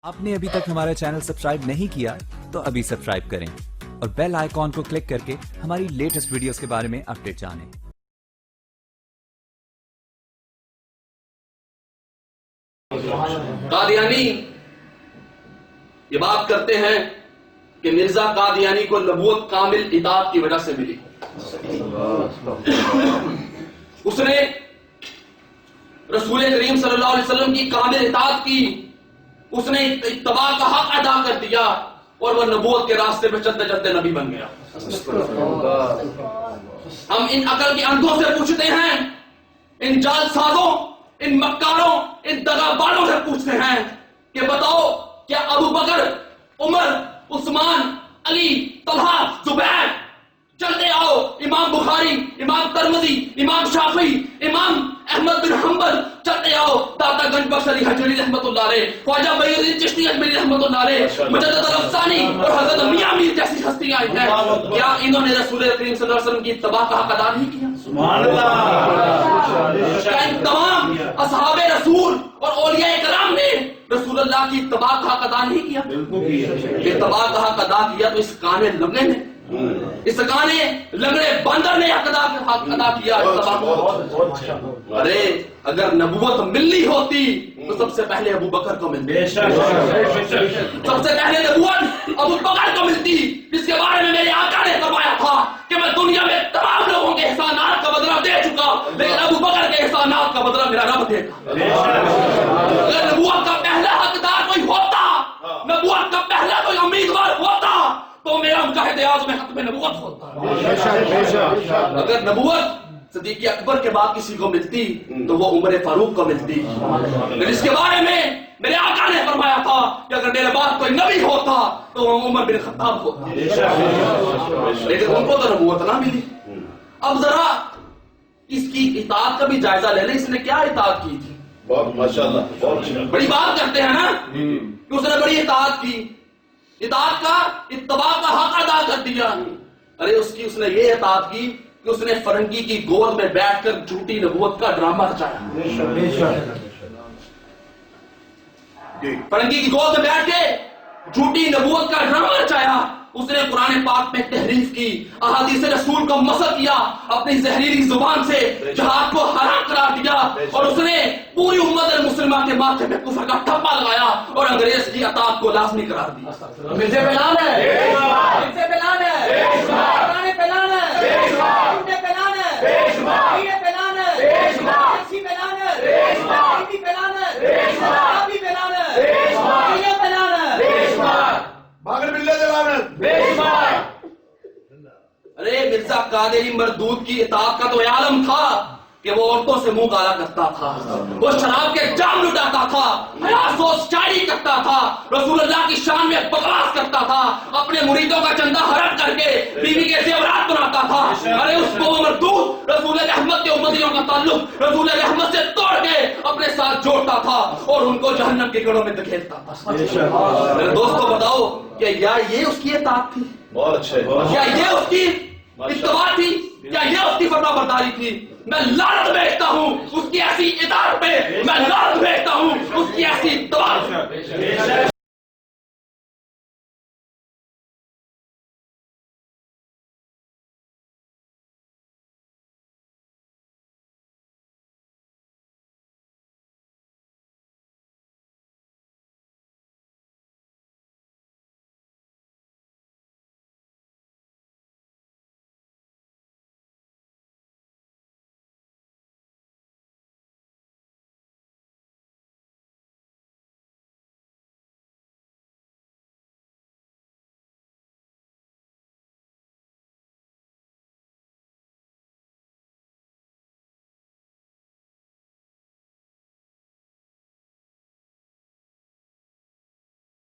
آپ نے ابھی تک ہمارا چینل سبسکرائب نہیں کیا تو ابھی سبسکرائب کریں اور بیل آئیکن کو کلک کر کے ہماری لیٹسٹ ویڈیوز کے بارے میں اپڈیٹ جانیں۔ قادیانی یہ بات کرتے ہیں کہ مرزا قادیانی کو نبوت کامل اطاعت کی وجہ سے ملی۔ اس نے رسول کریم صلی اللہ علیہ وسلم کی کامل اطاعت کی، اس نے اتباع کا حق ادا کر دیا اور وہ نبوت کے راستے پہ چلتے چلتے نبی بن گیا۔ ہم ان عقل کے اندھوں سے پوچھتے ہیں، ان جال سازوں، ان مکاروں، ان دغاباروں سے پوچھتے ہیں کہ بتاؤ کیا ابو بکر، عمر، عثمان، علی، طلحہ، زبیر، چلتے آؤ، امام بخاری، امام ترمذی، امام شافعی، امام احمد بن حنبل، چلتے آؤ، داتا گنج بخش علی حجویری رحمۃ اللہ علیہ، خواجہ معین الدین چشتی اجمیری رحمۃ اللہ علیہ، مجدد الافسانی اور حضرت میاں میر جیسی ہستیاں آئی ہیں، کیا انہوں نے رسول کریم صلی اللہ علیہ وسلم کی اتباع کا حق ادا نہیں کیا؟ سبحان اللہ! کیا ان تمام اصحاب رسول اور اولیاء کرام نے رسول اللہ کی اتباع کا حق ادا نہیں کیا؟ اتباع کا حق ادا کیا تو اس کانے لگنے نے، اس گانے لنگڑے باندر نے حق ادا کیا۔ ارے اگر نبوت ملنی ہوتی تو سب سے پہلے ابو بکر کو ملتی، سب سے پہلے نبوت ابو بکر کو ملتی، جس کے بارے میں میرے آقا نے فرمایا تھا کہ میں دنیا میں تمام لوگوں کے احسانات کا بدلہ دے چکا، لیکن ابو بکر کے احسانات کا بدلہ میرا رب دے گا۔ اگر نبوت کا پہلا حقدار کوئی ہوتا، نبوت کا پہلا کوئی امیدوار ہوتا تو میرا مجاہد اعظم ختم نبوت ہوتا۔ اگر نبوت صدیق اکبر کے بعد کسی کو ملتی تو وہ عمر فاروق کو ملتی، جس کے بارے میں میرے آقا نے فرمایا تھا کہ اگر میرے بعد کوئی نبی ہوتا تو وہ عمر بن خطاب ہوتا، لیکن ان کو تو نبوت نہ ملی۔ اب ذرا اس کی اطاعت کا بھی جائزہ لے لیں، اس نے کیا اطاعت کی تھی؟ ماشاءاللہ بڑی بات کرتے ہیں نا کہ اس نے بڑی اطاعت کی، اطاعت کا اتباع کا حق ادا کر دیا۔ ارے اس نے یہ اطاعت کی کہ اس نے فرنگی کی گود میں بیٹھ کر جھوٹی نبوت کا ڈرامہ رچایا۔ فرنگی کی گود میں بیٹھ کے جھوٹی نبوت کا ڈرامہ رچایا۔ اس نے قرآن پاک میں تحریف کی، احادیث رسول کو مسخ کیا، اپنی زہریلی زبان سے جہاد کو حرام قرار دیا، اور اس نے پوری امت مسلمہ کے ماتھے پہ کفر کا ٹھپا لگایا اور انگریز کی اطاعت کو لازمی قرار دیا۔ مرزا پلان ہے، مرزا پلان ہے، قرآن پلان ہے، جھوٹے پلان ہے، یہ پلان ہے، ایسی پلان ہے، ایسی پلان ہے، آبی پلان ہے، یہ پلان ہے۔ ارے مرزا قادری مردود کی اطاعت کا تو عالم تھا کہ وہ عورتوں سے منہ کالا کرتا تھا، وہ شراب کے جام لٹاتا تھا، حیاسوس شاعری کرتا تھا، رسول اللہ کی شان میں بکواس کرتا تھا، اپنے مریدوں کا چندہ حرام کر کے بیوی کے زیورات بناتا تھا۔ ارے اس کو وہ مردود رسول رحمت کے امتیوں کا تعلق رسول رحمت سے توڑ کے اپنے ساتھ جوڑتا تھا اور ان کو جہنم کے گڑھوں میں دھکیلتا تھا۔ میرے دوستو بتاؤ کہ یہ اس کی اطاعت تھی؟ کیا یہ اس کی اتباع تھی؟ کیا یہ اس کی فرما برداری تھی؟ میں لعنت بھیجتا ہوں اس کی ایسی اطاعت پہ، میں لعنت بھیجتا ہوں اس کی ایسی اتباع پہ۔